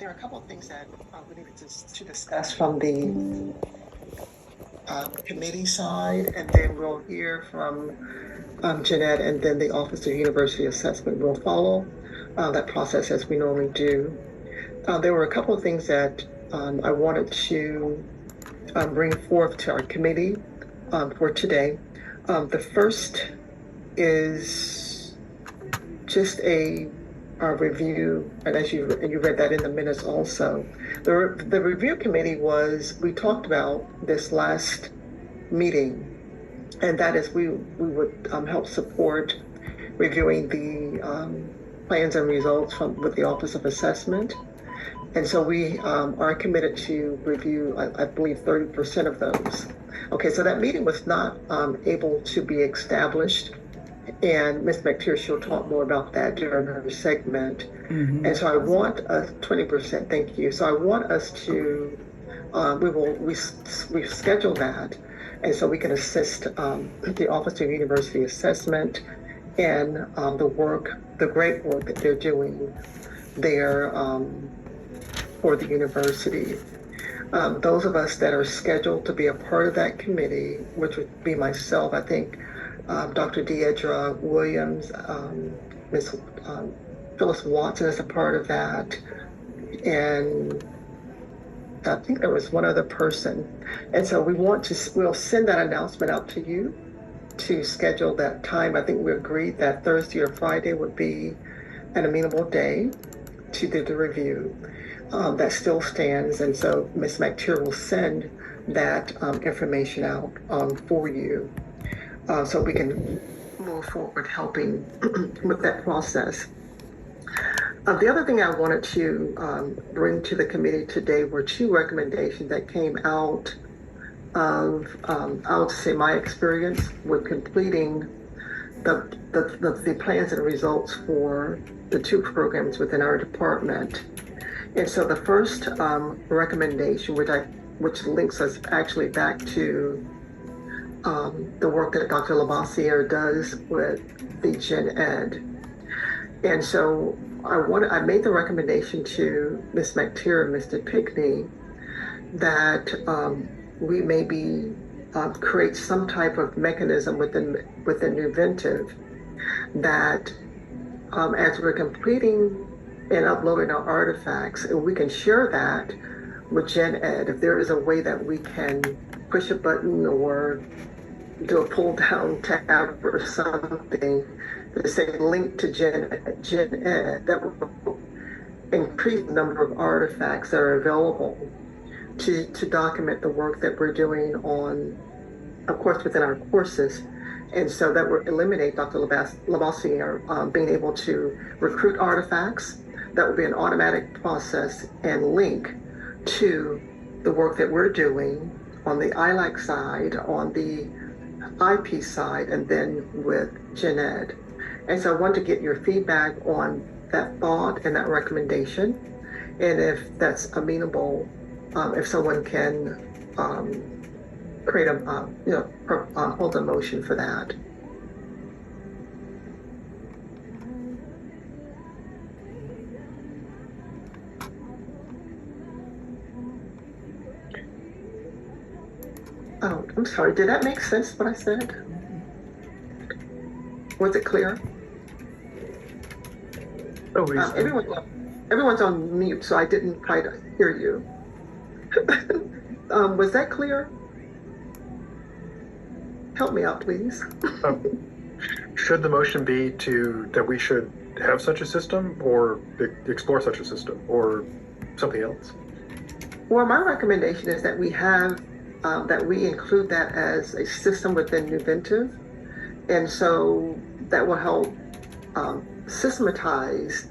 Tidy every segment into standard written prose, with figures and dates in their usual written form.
there are a couple of things that we needed to discuss from the committee side, and then we'll hear from Jeanette, and then the Office of University Assessment will follow that process as we normally do. There were a couple of things that I wanted to bring forth to our committee for today. The first is just a review, and as you read that in the minutes also. The review committee we talked about this last meeting, and that is we would help support reviewing the plans and results with the Office of Assessment. And so we are committed to review, I believe, 30% of those. Okay, so that meeting was not able to be established. And Ms. McTeer, she'll talk more about that during her segment. Mm-hmm. And so I want 20%, thank you. So I want us to, we schedule that. And so we can assist the Office of University Assessment and the great work that they're doing there for the university. Those of us that are scheduled to be a part of that committee, which would be myself, I think, Dr. Deidre Williams, Ms. Phyllis Watson is a part of that, and I think there was one other person. And so we'll send that announcement out to you to schedule that time. I think we agreed that Thursday or Friday would be an amenable day to do the review. That still stands, and so Ms. McTeer will send that information out for you. So we can move forward helping with that process. The other thing I wanted to bring to the committee today were two recommendations that came out of, I'll say, my experience with completing the plans and results for the two programs within our department. And so the first recommendation, which links us actually back to the work that Dr. Lavoisier does with the Gen Ed. And so I made the recommendation to Ms. McTeer and Mr. Pickney that we maybe create some type of mechanism within Nuventive that as we're completing and uploading our artifacts, and we can share that with Gen Ed. If there is a way that we can push a button or do a pull down tab or something to say link to Gen Ed, that will increase the number of artifacts that are available to document the work that we're doing on, of course, within our courses. And so that will eliminate Dr. Lavoisier being able to recruit artifacts. That will be an automatic process and link to the work that we're doing on the Ilac side, on the IP side, and then with Gen Ed. And so I want to get your feedback on that thought and that recommendation. And if that's amenable, if someone can create hold a motion for that. Oh, I'm sorry. Did that make sense, what I said? Was it clear? Oh, everyone's on mute, so I didn't quite hear you. Was that clear? Help me out, please. Should the motion be that we should have such a system, or explore such a system, or something else? Well, my recommendation is that we have that we include that as a system within Nuventive, and so that will help systematize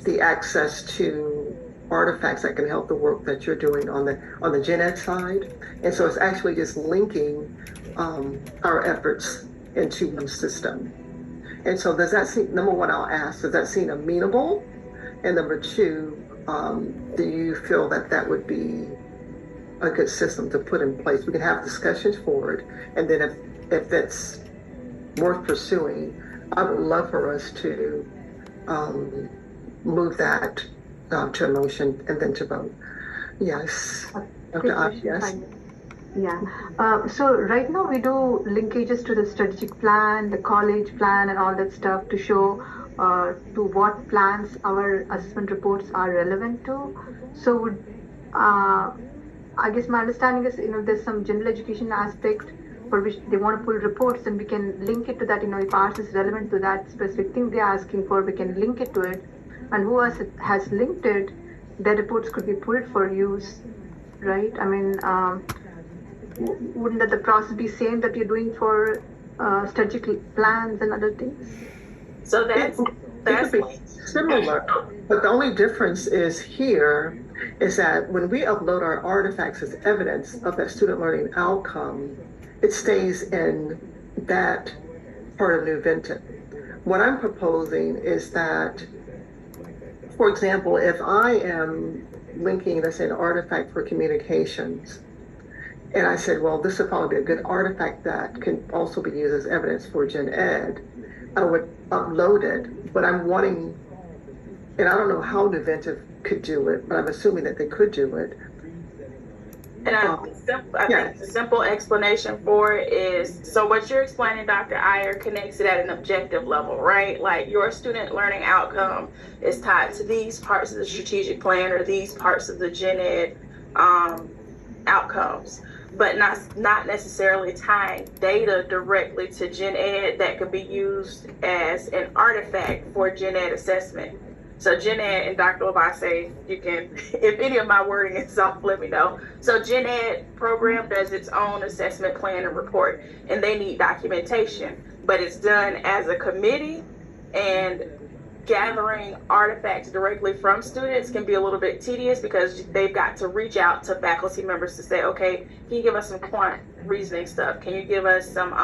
the access to artifacts that can help the work that you're doing on the Gen Ed side. And so it's actually just linking our efforts into one system. And so does that seem, number one, I'll ask, does that seem amenable? And number two, do you feel that that would be a good system to put in place? We can have discussions for it. And then if that's worth pursuing, I would love for us to move that to a motion and then to vote. Yes. Quick Dr. question, Yes. Yeah. So right now we do linkages to the strategic plan, the college plan, and all that stuff to show to what plans our assessment reports are relevant to. So would I guess my understanding is, there's some general education aspect for which they want to pull reports, and we can link it to that. If ours is relevant to that specific thing they're asking for, we can link it to it. And who has linked it, their reports could be pulled for use, right? I mean, wouldn't that the process be same that you're doing for strategic plans and other things? So It could be similar, but the only difference is here is that when we upload our artifacts as evidence of that student learning outcome, it stays in that part of Nuventive. What I'm proposing is that, for example, if I am linking, let's say, an artifact for communications, and I said, well, this would probably be a good artifact that can also be used as evidence for Gen Ed, I would upload it, but I'm wanting, and I don't know how Nuventive could do it, but I'm assuming that they could do it. And I think the simple explanation for it is, so what you're explaining, Dr. Iyer, connects it at an objective level, right? Like your student learning outcome is tied to these parts of the strategic plan or these parts of the Gen Ed outcomes, but not necessarily tying data directly to Gen Ed that could be used as an artifact for Gen Ed assessment. So Gen Ed, and Dr. Labase, you can, if any of my wording is off, let me know. So Gen Ed program does its own assessment plan and report, and they need documentation, but it's done as a committee, and gathering artifacts directly from students can be a little bit tedious because they've got to reach out to faculty members to say, okay, can you give us some quant reasoning stuff? Can you give us some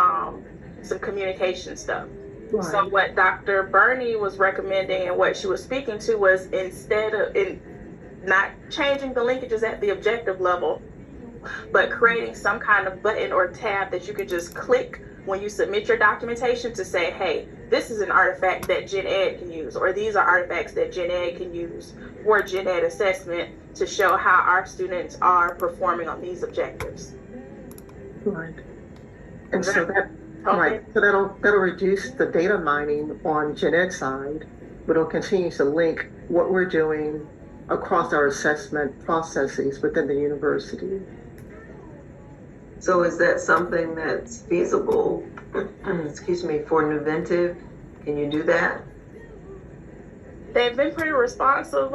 communication stuff? Right. So what Dr. Burney was recommending and what she was speaking to was, instead of not changing the linkages at the objective level, but creating some kind of button or tab that you could just click when you submit your documentation to say, hey, this is an artifact that Gen Ed can use, or these are artifacts that Gen Ed can use for Gen Ed assessment to show how our students are performing on these objectives. Right. And so that, right, so that'll reduce the data mining on Gen Ed side, but it'll continue to link what we're doing across our assessment processes within the university. So is that something that's feasible, excuse me, for Nuventive? Can you do that? They've been pretty responsive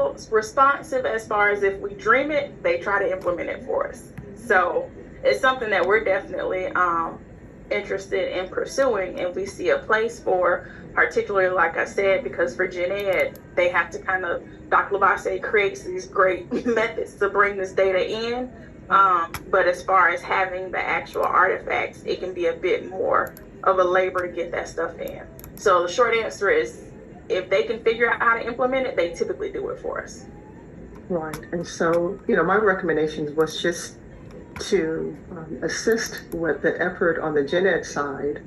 as far as if we dream it, they try to implement it for us. So it's something that we're definitely interested in pursuing, and we see a place for, particularly like I said, because for Gen Ed, they have to kind of, Dr. Labase creates these great methods to bring this data in. But as far as having the actual artifacts, it can be a bit more of a labor to get that stuff in. So the short answer is, if they can figure out how to implement it, they typically do it for us. Right. And so, my recommendation was just to assist with the effort on the Gen Ed side.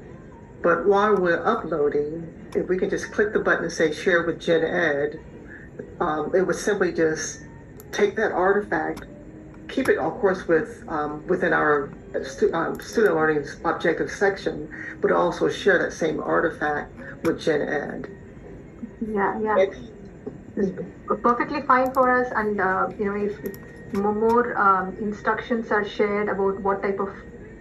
But while we're uploading, if we can just click the button and say share with Gen Ed, it would simply just take that artifact, keep it, of course, within our student learning objective section, but also share that same artifact with Gen Ed. Yeah. It's perfectly fine for us, and if more instructions are shared about what type of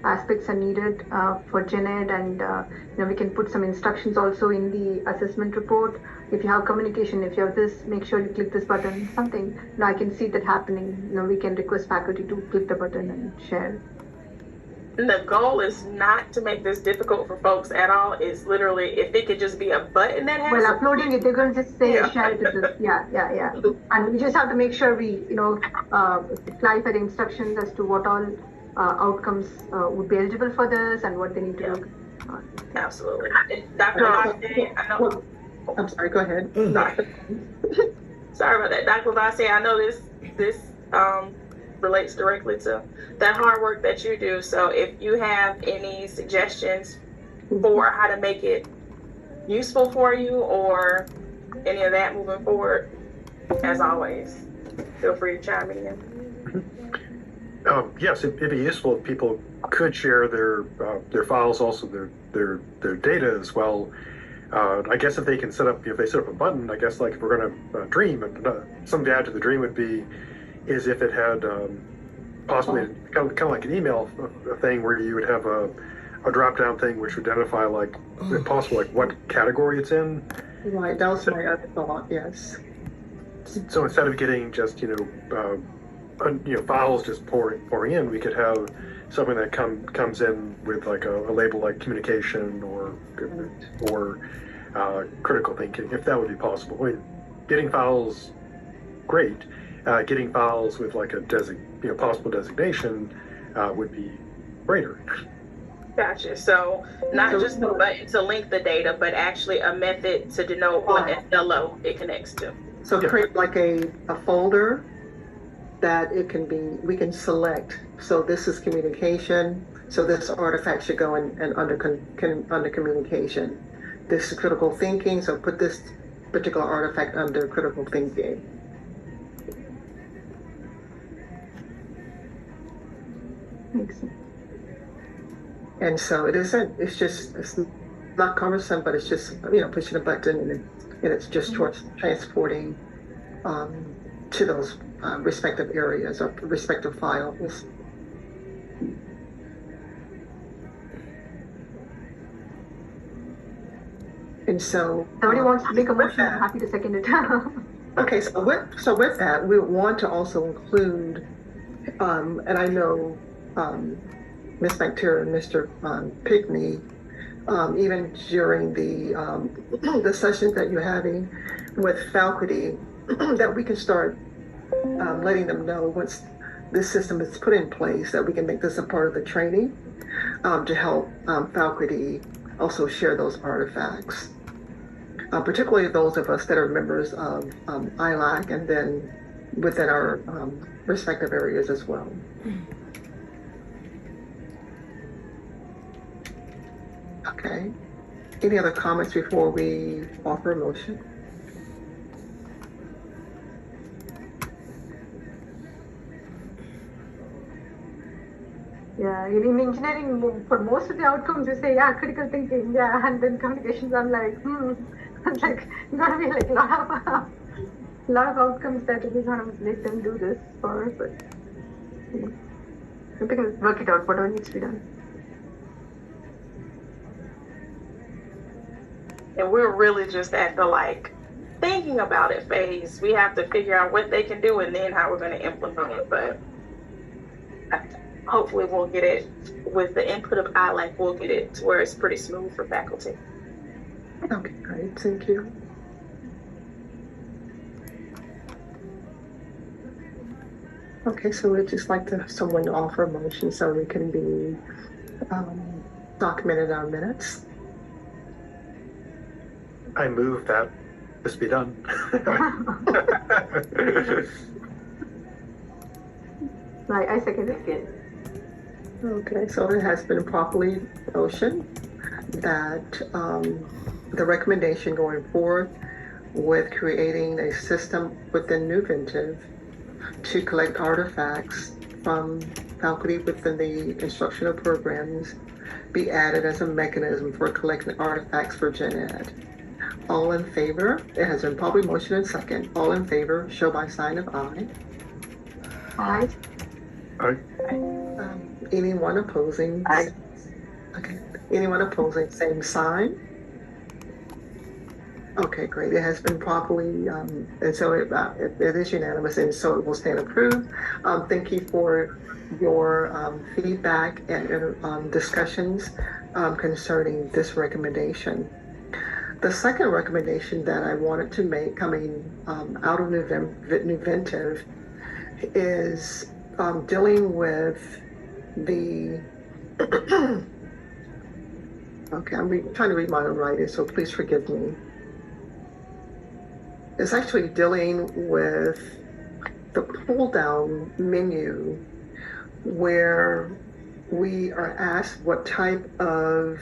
aspects are needed for Gen Ed, and we can put some instructions also in the assessment report. If you have communication, if you have this, make sure you click this button, something. I can see that happening. We can request faculty to click the button and share. And the goal is not to make this difficult for folks at all. It's literally, if it could just be a button that has. Well, uploading it, they're going to just say share it to this. Yeah. And we just have to make sure we, clarify the instructions as to what all outcomes would be eligible for this and what they need to do. Absolutely. Dr. Labase, I know. I'm sorry, go ahead. Sorry about that. Dr. Labase, I know this relates directly to that hard work that you do. So if you have any suggestions for how to make it useful for you or any of that moving forward, as always, feel free to chime in. Yes, it'd be useful if people could share their files, also their data as well. I guess if they set up a button, I guess like if we're going to dream, and some add to the dream would be is if it had possibly kind of like an email thing where you would have a drop down thing which would identify like if possible like what category it's in. Right, that was my other thought. Yes. So instead of getting just files just pouring in, we could have something that comes in with like a label like communication or critical thinking, if that would be possible. I mean, getting files, great. Getting files with like a possible designation would be greater. Gotcha. So not just the button to link the data, but actually a method to denote what SLO it connects to. So create like a folder that we can select. So this is communication. So this artifact should go in under communication. This is critical thinking. So put this particular artifact under critical thinking. Makes sense. And so it's not cumbersome, but it's just, pushing a button and it's just transporting to those respective areas or respective files. And so somebody wants to make a motion, I'm happy to second it. Okay, so with that, we want to also include, and I know Ms. McTiernan and Mr. Pickney, even during the sessions that you're having with faculty, that we can start letting them know once this system is put in place that we can make this a part of the training to help faculty also share those artifacts. Particularly those of us that are members of Ilac and then within our respective areas as well. Okay. Any other comments before we offer a motion? Yeah, in engineering, for most of the outcomes, you say, critical thinking, and then communications, I'm like, it's like, gonna be like a lot of outcomes that we want to let them do this for us, but we can work it out, whatever needs to be done. And we're really just at the thinking about it phase. We have to figure out what they can do and then how we're going to implement it. But hopefully we'll get it with the input of Ilac, we'll get it to where it's pretty smooth for faculty. Okay, great. Thank you. Okay, so we'd just like someone to offer a motion so we can be documented in our minutes. I move that this be done. I second it. Okay, so it has been properly motioned that the recommendation going forward with creating a system within Nuventive to collect artifacts from faculty within the instructional programs be added as a mechanism for collecting artifacts for gen ed. All in favor? It has been properly motioned and second. All in favor, show by sign of aye. Aye. Aye. Anyone opposing? Aye. Okay. Anyone opposing, same sign? Okay, great. It has been properly, and so it is unanimous, and so it will stand approved. Thank you for your feedback and discussions concerning this recommendation. The second recommendation that I wanted to make coming out of Nuventive is dealing with the okay, I'm trying to read my own writing, so please forgive me. It's actually dealing with the pull-down menu where we are asked what type of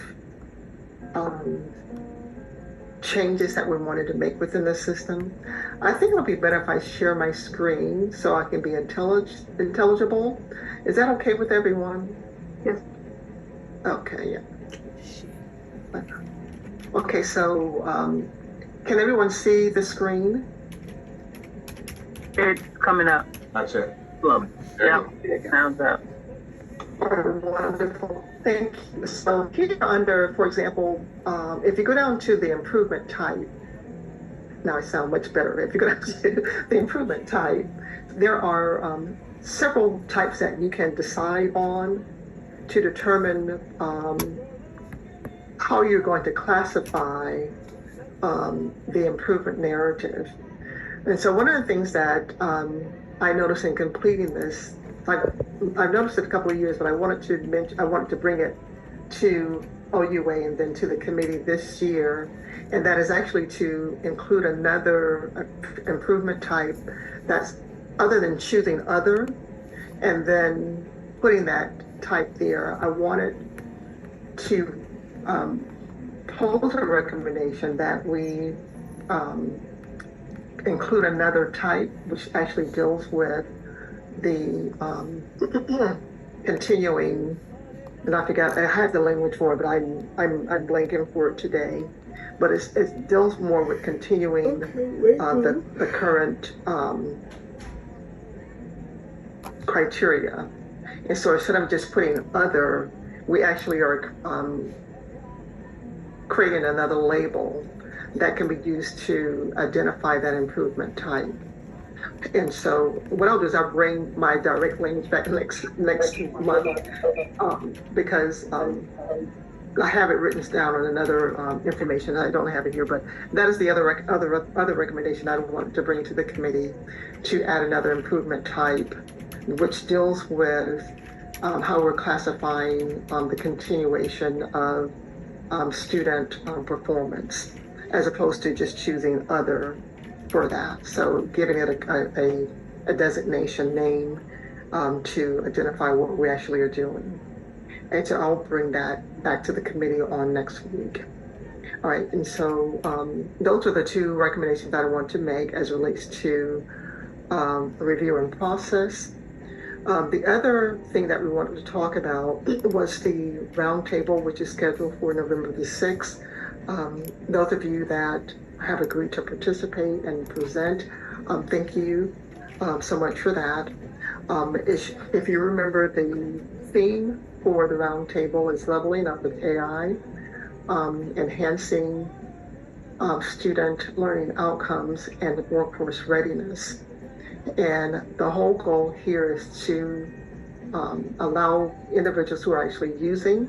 changes that we wanted to make within the system. I think it'll be better if I share my screen so I can be intelligible. Is that okay with everyone? Yes. Okay, yeah. Okay, so can everyone see the screen? It's coming up. That's it. Look. Yeah. Sounds up. Oh, wonderful. Thank you. So here under, for example, if you go down to the improvement type, now I sound much better. If you go down to the improvement type, there are several types that you can decide on to determine how you're going to classify the improvement narrative. And so one of the things that I noticed in completing this, I've noticed it a couple of years, but I wanted to bring it to OUA and then to the committee this year, and that is actually to include another improvement type that's other than choosing other, and then putting that type there. I wanted to pose a recommendation that we include another type, which actually deals with the continuing, and I forgot, I had the language for it, but I'm blanking for it today. But it deals more with continuing the current criteria. And so instead of just putting other, we actually are creating another label that can be used to identify that improvement type. And so what I'll do is I'll bring my direct language back next month because I have it written down on another information. I don't have it here, but that is the other recommendation I want to bring to the committee, to add another improvement type, which deals with how we're classifying the continuation of student performance, as opposed to just choosing other for that. So giving it a designation name to identify what we actually are doing. And so I'll bring that back to the committee on next week. All right, and so those are the two recommendations that I want to make as relates to the review and process. The other thing that we wanted to talk about was the roundtable, which is scheduled for November the 6th. Those of you that have agreed to participate and present, thank you so much for that. If you remember, the theme for the roundtable is leveling up with AI, enhancing student learning outcomes and workforce readiness. And the whole goal here is to allow individuals who are actually using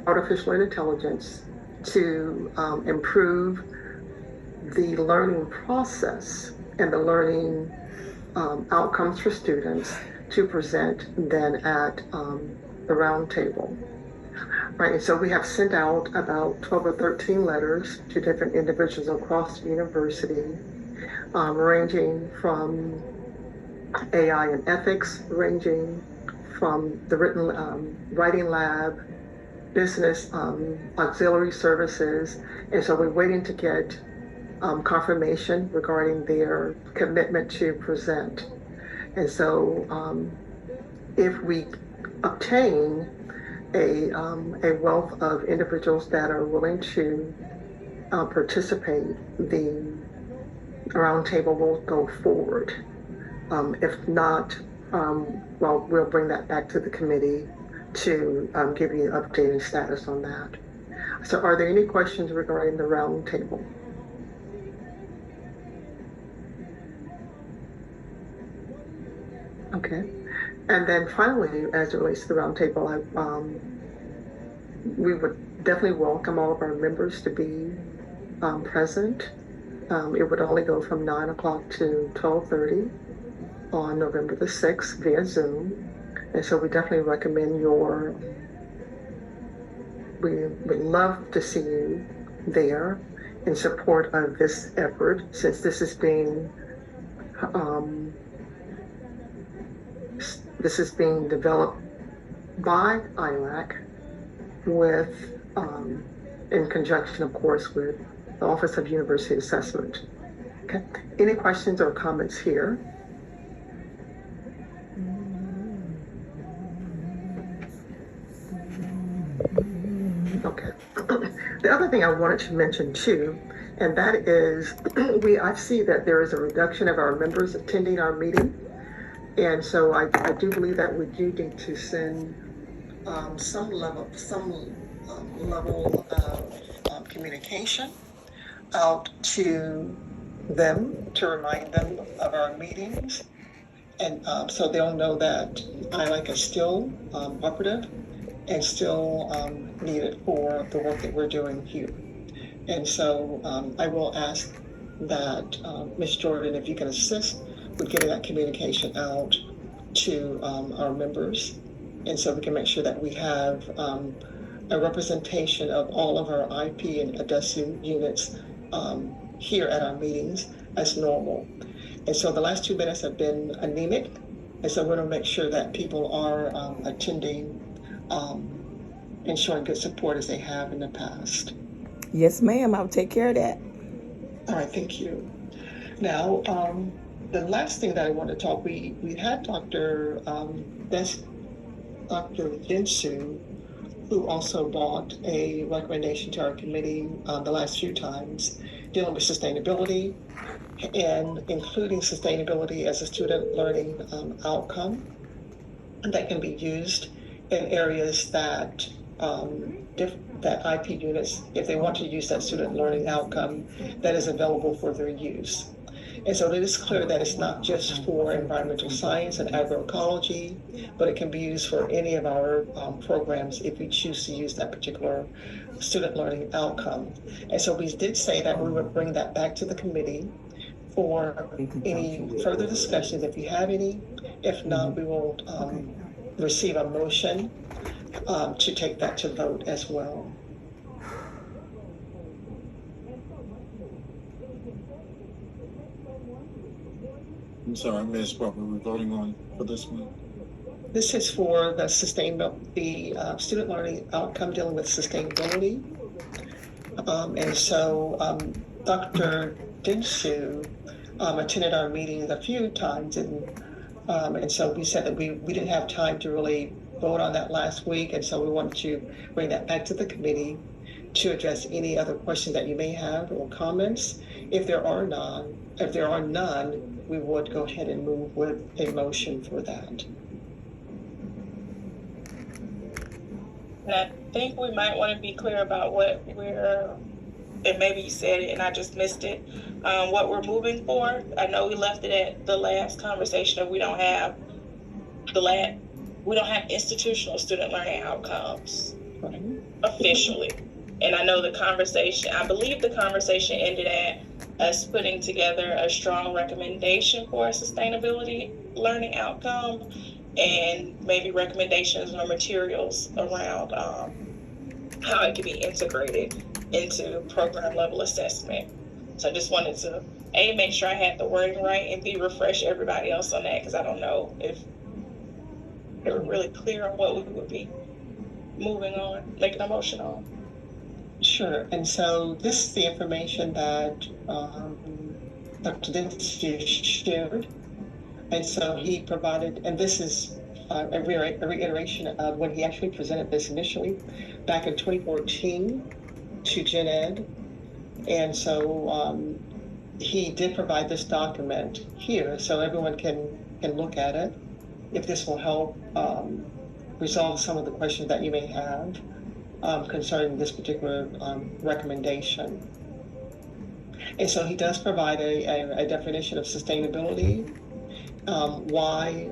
artificial intelligence to improve the learning process and the learning outcomes for students to present then at the roundtable. Right, and so we have sent out about 12 or 13 letters to different individuals across the university, ranging from AI and ethics, ranging from the writing lab, business auxiliary services. And so we're waiting to get confirmation regarding their commitment to present. And so if we obtain a wealth of individuals that are willing to participate, the roundtable will go forward. If not, well, we'll bring that back to the committee to give you an updated status on that. So are there any questions regarding the roundtable? Okay. And then finally, as it relates to the roundtable, we would definitely welcome all of our members to be present. It would only go from 9 o'clock to 12:30 on November the 6th via Zoom. And so we definitely recommend we would love to see you there in support of this effort, since this is being developed by Ilac with, in conjunction, of course, with the Office of University Assessment. Okay. Any questions or comments here? Okay. The other thing I wanted to mention too, and that is I see that there is a reduction of our members attending our meeting. And so I do believe that we do need to send some level of communication out to them to remind them of our meetings. And so they'll know that Ilac is still operative and still needed for the work that we're doing here. And so I will ask that Ms. Jordan, if you can assist with getting that communication out to our members, and so we can make sure that we have a representation of all of our IP and ADESU units here at our meetings as normal. And so the last 2 minutes have been anemic, and so we're going to make sure that people are attending and showing good support as they have in the past. Yes, ma'am. I'll take care of that. All right, thank you. Now, the last thing that I want to talk, we had Dr. Dinsu, who also brought a recommendation to our committee the last few times dealing with sustainability and including sustainability as a student learning outcome that can be used in areas that that IP units, if they want to use that student learning outcome, that is available for their use. And so it is clear that it's not just for environmental science and agroecology, but it can be used for any of our programs if we choose to use that particular student learning outcome. And so we did say that we would bring that back to the committee for any further discussions if you have any. If not, we will receive a motion to take that to vote as well. I'm sorry, I missed what we were voting on for this one. This is for the student learning outcome dealing with sustainability. And so Dr. Dinsu attended our meeting a few times, and so we said that we didn't have time to really vote on that last week, and so we wanted to bring that back to the committee to address any other questions that you may have or comments. If there are none, we would go ahead and move with a motion for that. And I think we might want to be clear about what and maybe you said it and I just missed it, what we're moving for. I know we left it at the last conversation of we don't have institutional student learning outcomes officially. And I know I believe the conversation ended at us putting together a strong recommendation for a sustainability learning outcome and maybe recommendations or materials around how it can be integrated into program level assessment. So I just wanted to make sure I had the wording right and refresh everybody else on that, because I don't know if they were really clear on what we would be moving on, making a motion on. Sure. And so this is the information that Dr. Dinsu shared. And so he provided, and this is a reiteration of when he actually presented this initially back in 2014 to Gen Ed. And so he did provide this document here so everyone can look at it if this will help resolve some of the questions that you may have concerning this particular recommendation. And so he does provide a definition of sustainability, why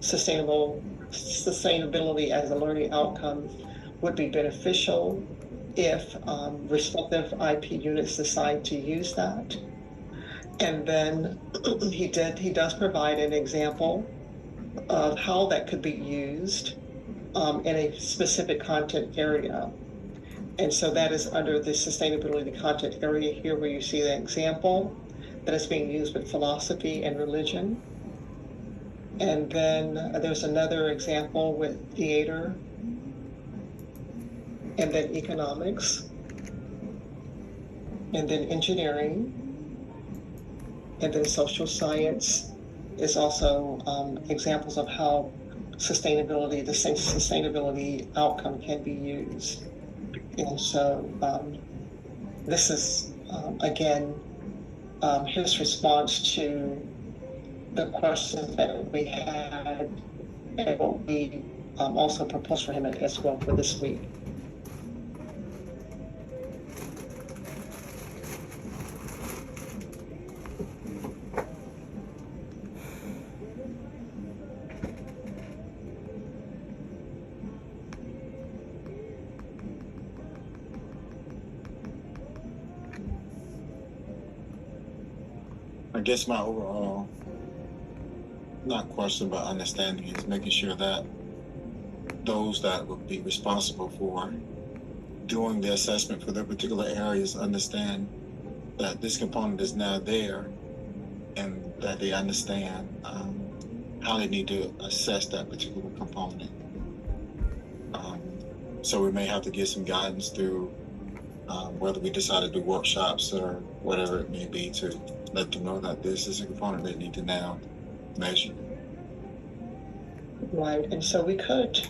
sustainability as a learning outcome would be beneficial if respective IP units decide to use that. And then he does provide an example of how that could be used in a specific content area. And so that is under the sustainability content area here, where you see the example that is being used with philosophy and religion. And then there's another example with theater and then economics. and then engineering, and then social science is also examples of how sustainability, the same sustainability outcome can be used. And so this is, again, his response to the questions that we had and what we also proposed for him as well for this week. I guess my overall, not question, but understanding is making sure that those that would be responsible for doing the assessment for their particular areas understand that this component is now there and that they understand how they need to assess that particular component. So we may have to get some guidance through whether we decide to do workshops or whatever it may be to let them know that this is a component they need to now measure. Right, and so we could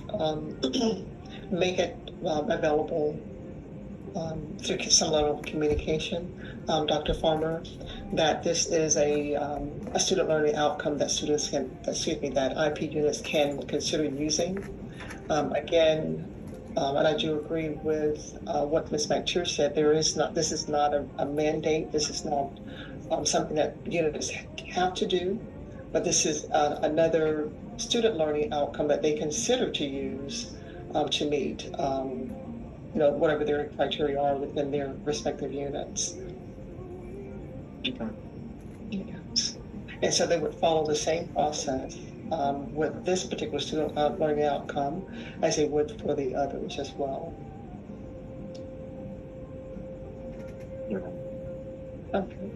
make it available through some level of communication, Dr. Farmer, that this is a student learning outcome that students can, that IP units can consider using. Again, and I do agree with what Ms. McTeer said. This is not a mandate. This is not something that units have to do, but this is another student learning outcome that they consider to use to meet, whatever their criteria are within their respective units. Okay. Yes. And so they would follow the same process with this particular student learning outcome as they would for the others as well. Yeah. Okay.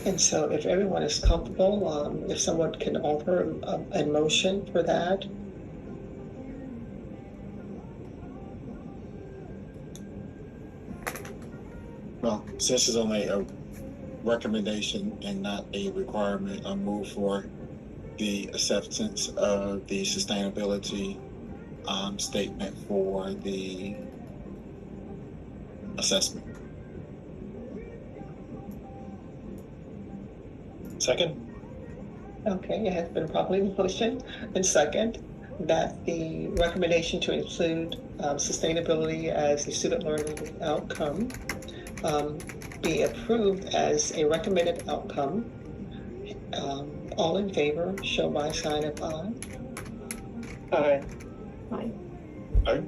And so if everyone is comfortable, if someone can offer a motion for that. Well, since it's only a recommendation and not a requirement, I'll move for the acceptance of the sustainability statement for the assessment. Second? Okay, it has been properly motioned and second that the recommendation to include sustainability as a student learning outcome be approved as a recommended outcome. All in favor, show by sign of aye. Aye. Aye. Aye.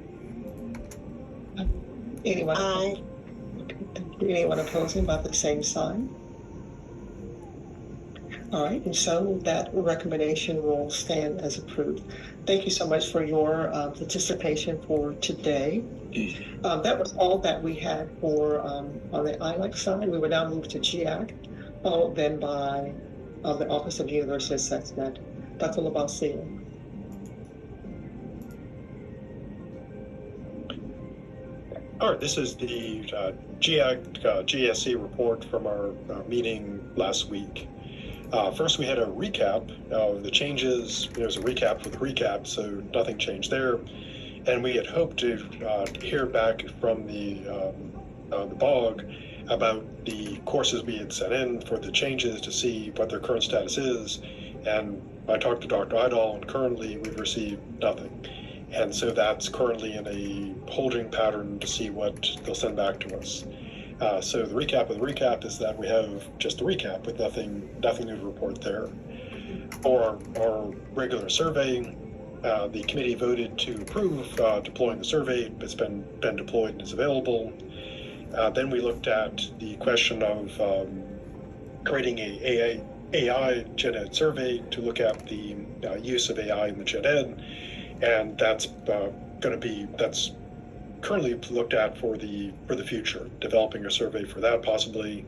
Anyone? Aye. Okay, thank you. Anyone opposing by the same sign? All right, and so that recommendation will stand as approved. Thank you so much for your participation for today. That was all that we had for on the Ilac side. We will now move to GIAC, followed then by the Office of University Assessment. Dr. Labassiere. All right, this is the GIAC GSC report from our meeting last week. First, we had a recap of the changes. There was a recap for the recap, so nothing changed there. And we had hoped to hear back from the BOG about the courses we had sent in for the changes to see what their current status is. And I talked to Dr. Idol, and currently we've received nothing. And so that's currently in a holding pattern to see what they'll send back to us. So the recap of the recap is that we have just a recap with nothing new to report there. For our regular survey, the committee voted to approve deploying the survey. It's been deployed and is available. Then we looked at the question of creating a AI gen ed survey to look at the use of AI in the gen ed, and that's that's currently looked at for the future, developing a survey for that possibly.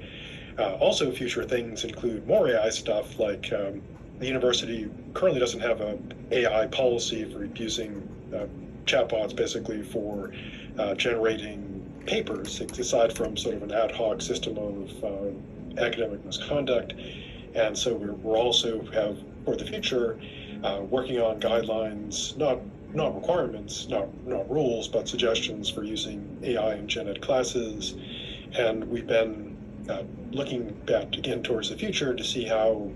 Also, future things include more AI stuff, like the university currently doesn't have a AI policy for using chatbots basically for generating papers, aside from sort of an ad hoc system of academic misconduct. And so we're also have, for the future, working on guidelines, not requirements, not rules, but suggestions for using AI in gen ed classes. And we've been looking back again towards the future to see how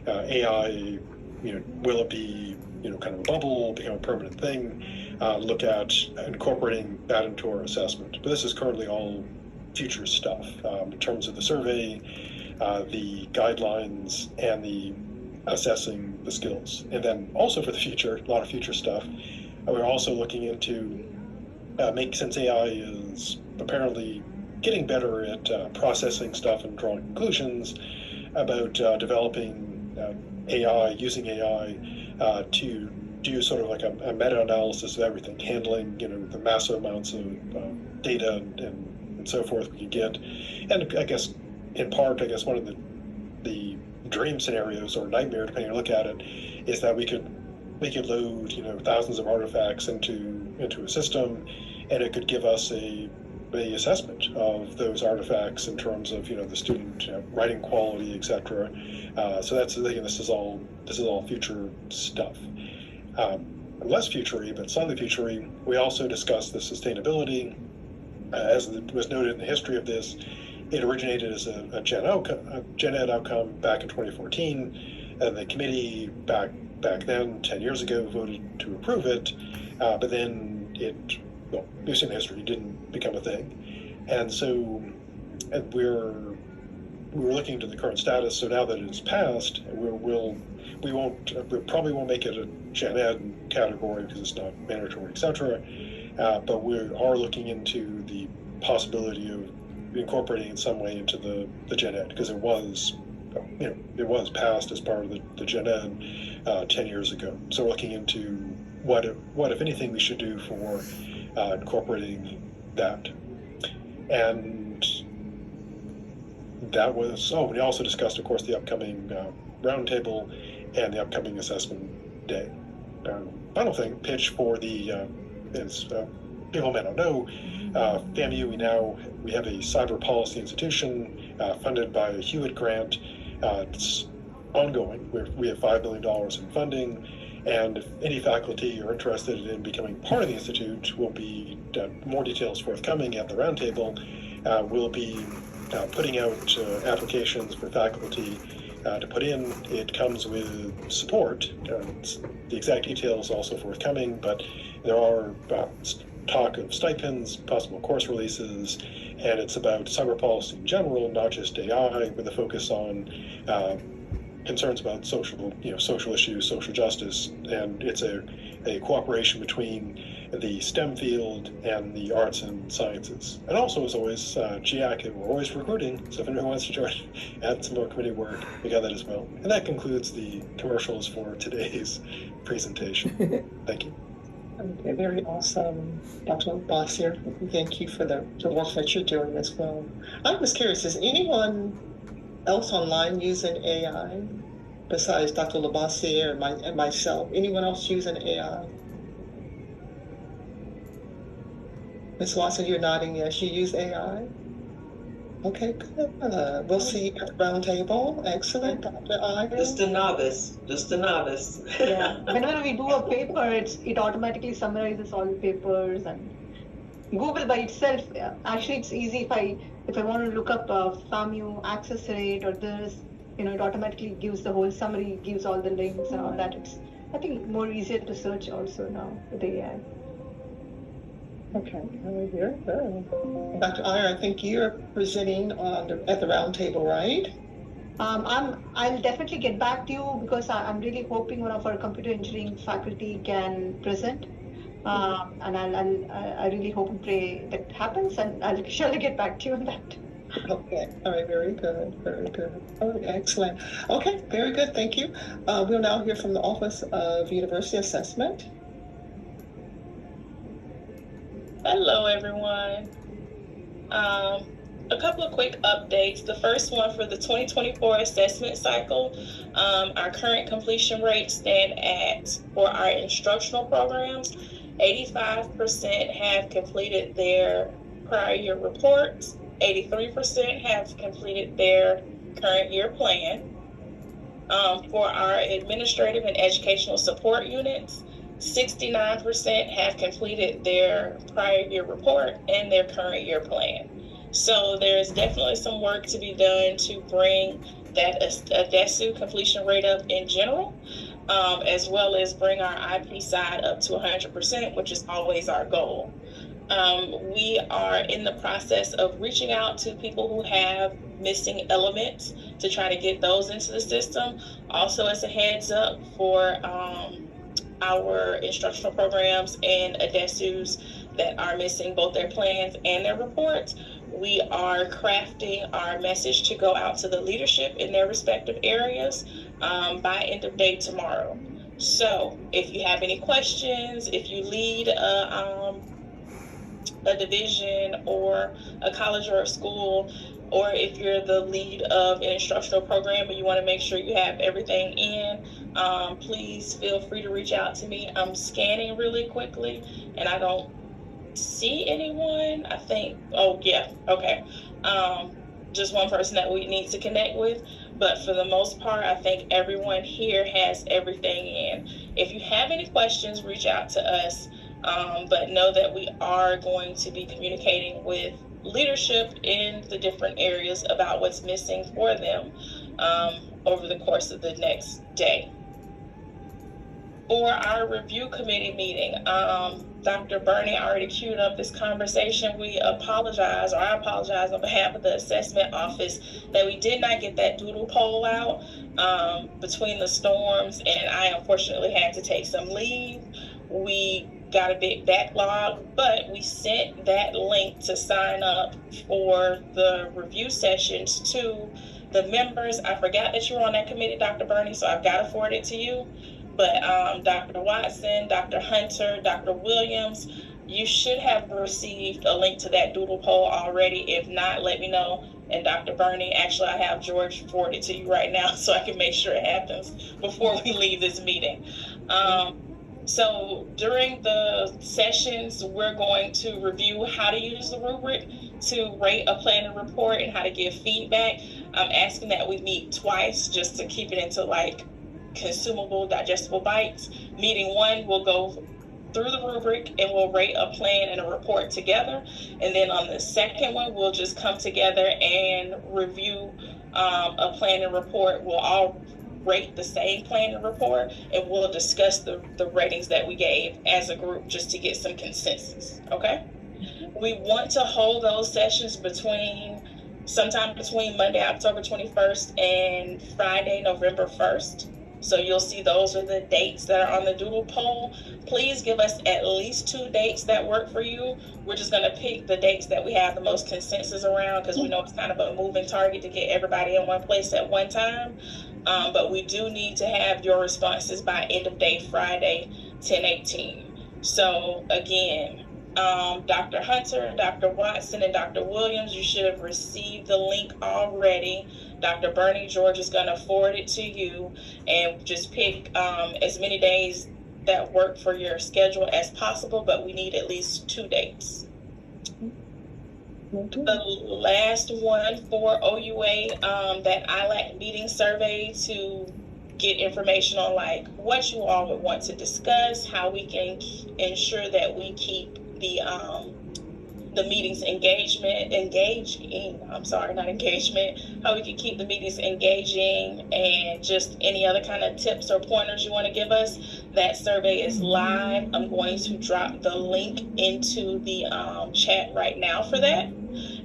AI, will it be, kind of a bubble, become a permanent thing, look at incorporating that into our assessment. But this is currently all future stuff in terms of the survey, the guidelines, and the assessing the skills. And then also for the future, a lot of future stuff, we're also looking into, since AI is apparently getting better at processing stuff and drawing conclusions, about developing AI, using AI to do sort of like a meta-analysis of everything, handling the massive amounts of data and so forth we can get. And I guess in part, one of the dream scenarios or nightmare, depending on how you look at it, is that we could load thousands of artifacts into a system, and it could give us a assessment of those artifacts in terms of the student writing quality, etc. So that's again, this is all future stuff. Less futury, but slightly futury. We also discussed the sustainability, as was noted in the history of this. It originated as a gen ed outcome back in 2014, and the committee back then, 10 years ago, voted to approve it, but then based on history, didn't become a thing. And so we were looking to the current status. So now that it's passed, we probably won't make it a gen ed category because it's not mandatory, etc. But we are looking into the possibility of incorporating in some way into the gen ed, because it was passed as part of the gen ed 10 years ago. So we're looking into what if anything we should do for incorporating that. And that was, we also discussed, of course, the upcoming roundtable and the upcoming assessment day. Final thing, pitch for the, as people may not know, FAMU, we have a cyber policy institution funded by a Hewitt grant. It's ongoing. We have $5 million in funding. And if any faculty are interested in becoming part of the institute, will be more details forthcoming at the roundtable. We'll be putting out applications for faculty to put in. It comes with support. The exact details also forthcoming, but there are talk of stipends, possible course releases, and it's about cyber policy in general, not just AI, with a focus on concerns about social issues, social justice, and it's a cooperation between the STEM field and the arts and sciences. And also, as always, GIAC, we're always recruiting, so if anyone wants to join, add some more committee work, we got that as well. And that concludes the commercials for today's presentation. Thank you. Okay, very awesome, Dr. Bossier. Thank you for the work that you're doing as well. I was curious, is anyone else online using AI besides Dr. Labossiere and myself? Anyone else using AI? Ms. Watson, you're nodding yes. You use AI? Okay, good. We'll see you at the round table. Excellent, Dr. Iyer. Just a novice. Yeah. Whenever we do a paper, it automatically summarizes all the papers, and Google by itself, actually it's easy if I want to look up FAMU access rate or this, it automatically gives the whole summary, gives all the links and all that. It's, I think, more easier to search also now with AI. Okay, very good. Dr. Iyer, I think you're presenting at the round table, right? I'll definitely get back to you because I'm really hoping one of our computer engineering faculty can present. And I really hope and pray that happens, and I'll surely get back to you on that. Okay, all right, very good. All right, excellent. Okay, very good, thank you. We'll now hear from the Office of University Assessment. Hello, everyone. A couple of quick updates. The first one for the 2024 assessment cycle, our current completion rates stand at, for our instructional programs, 85% have completed their prior year reports. 83% have completed their current year plan. For our administrative and educational support units, 69% have completed their prior year report and their current year plan. So there's definitely some work to be done to bring that ADESU completion rate up in general, as well as bring our IP side up to 100%, which is always our goal. We are in the process of reaching out to people who have missing elements to try to get those into the system. Also, as a heads up for our instructional programs and ADESUs that are missing both their plans and their reports, we are crafting our message to go out to the leadership in their respective areas by end of day tomorrow. So if you have any questions, if you lead a division or a college or a school, or if you're the lead of an instructional program and you want to make sure you have everything in, please feel free to reach out to me. I'm scanning really quickly and I don't see anyone. I think, oh yeah, okay. Just one person that we need to connect with, but for the most part, I think everyone here has everything in. If you have any questions, reach out to us. But know that we are going to be communicating with leadership in the different areas about what's missing for them over the course of the next day. For our review committee meeting, Dr. Bernie already queued up this conversation. I apologize on behalf of the assessment office that we did not get that doodle poll out between the storms, and I unfortunately had to take some leave. We got a big backlog, but we sent that link to sign up for the review sessions to the members. I forgot that you were on that committee, Dr. Bernie, so I've got to forward it to you. But Dr. Watson, Dr. Hunter, Dr. Williams, you should have received a link to that doodle poll already. If not, let me know. And Dr. Bernie, actually, I have George forward it to you right now so I can make sure it happens before we leave this meeting. So during the sessions, we're going to review how to use the rubric to rate a plan and report and how to give feedback. I'm asking that we meet twice just to keep it into like consumable, digestible bites. Meeting one, we'll go through the rubric and we'll rate a plan and a report together. And then on the second one, we'll just come together and review a plan and report. We'll all rate the same plan and report, and we'll discuss the ratings that we gave as a group just to get some consensus, okay? We want to hold those sessions sometime between Monday, October 21st and Friday, November 1st. So you'll see those are the dates that are on the doodle poll. Please give us at least 2 dates that work for you. We're just going to pick the dates that we have the most consensus around because we know it's kind of a moving target to get everybody in one place at one time. But we do need to have your responses by end of day Friday, 10/18. So again, Dr. Hunter, Dr. Watson, and Dr. Williams, you should have received the link already. Dr. Bernie, George is going to forward it to you, and just pick as many days that work for your schedule as possible, but we need at least 2 dates. The last one for OUA, that Ilac meeting survey to get information on like what you all would want to discuss, how we can ensure that we keep the meetings how we can keep the meetings engaging, and just any other kind of tips or pointers you want to give us. That survey is live. I'm going to drop the link into the chat right now for that.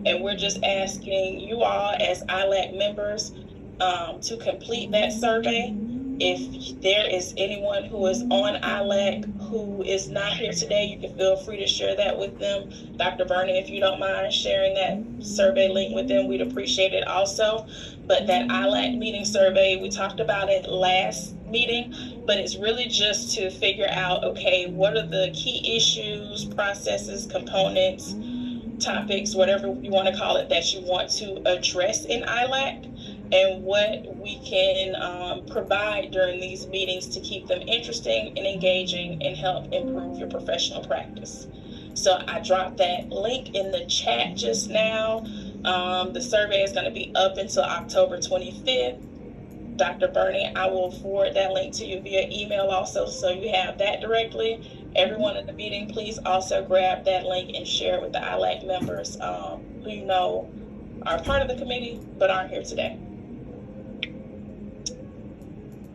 And we're just asking you all as ILAC members to complete that survey. If there is anyone who is on ILAC who is not here today, you can feel free to share that with them. Dr. Bernie, if you don't mind sharing that survey link with them, we'd appreciate it also. But that ILAC meeting survey, we talked about it last meeting, but it's really just to figure out, okay, what are the key issues, processes, components, topics, whatever you want to call it, that you want to address in ILAC. and what we can provide during these meetings to keep them interesting and engaging and help improve your professional practice. So I dropped that link in the chat just now. The survey is going to be up until October 25th. Dr. Bernie, I will forward that link to you via email also, so you have that directly. Everyone in the meeting, please also grab that link and share it with the ILAC members who you know are part of the committee but aren't here today.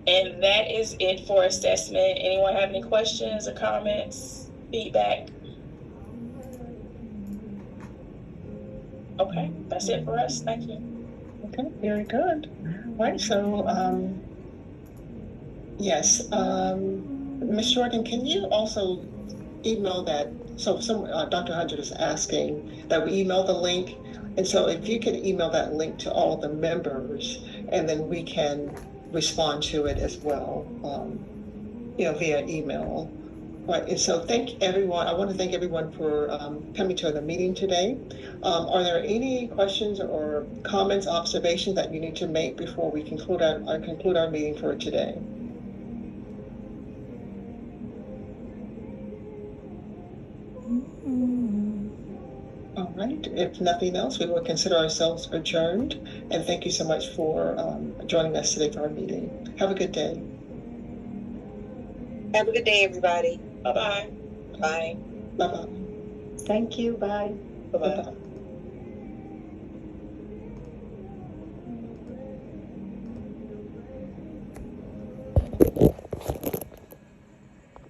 And that is it for assessment. Anyone have any questions or comments, feedback? Okay, that's it for us. Thank you. Okay, very good. All right, so yes, Ms. Jordan, can you also email that? So Dr. Hunter is asking that we email the link, and so if you can email that link to all the members, and then we can respond to it as well, via email. Right, and so thank everyone. I want to thank everyone for coming to the meeting today. Are there any questions or comments, observations that you need to make before we conclude our meeting for today? All right, if nothing else, we will consider ourselves adjourned. And thank you so much for joining us today for our meeting. Have a good day. Have a good day, everybody. Bye-bye. Bye. Bye-bye. Thank you. Bye. Bye-bye.